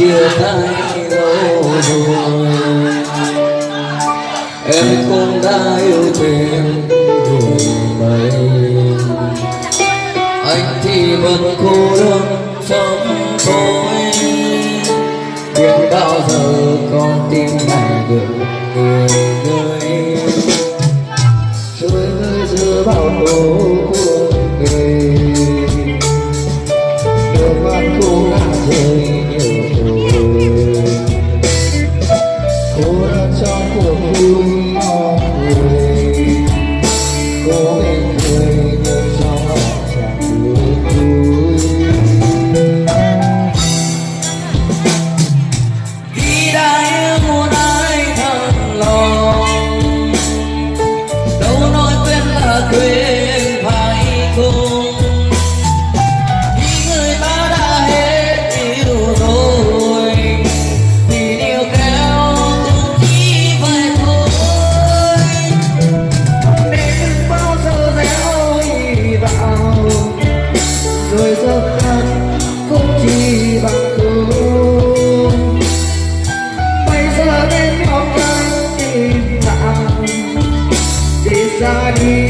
chia tay lâu rồi. Em cũng đã yêu thêm người mấy, anh thì vẫn cô đơn sống thôi. Biết bao giờ con tim này được người chơi với giữa bao nỗi buồn ghê. Nước mắt cô đã rơi nhiều rồi, cô đã trong cuộc vui mong người. Cô em cười nhưng trong lòng chẳng được vui. Khi đã yêu một ai thật lòng, đâu nói quên là quên phải không? Khi người ta đã hết yêu rồi thì điều kéo cũng chỉ vậy thôi. Để đừng bao giờ gieo hy vọng, rồi giấc mơ cũng chỉ bằng không. Bây giờ đến nhóm cánh im lặng để ra đi.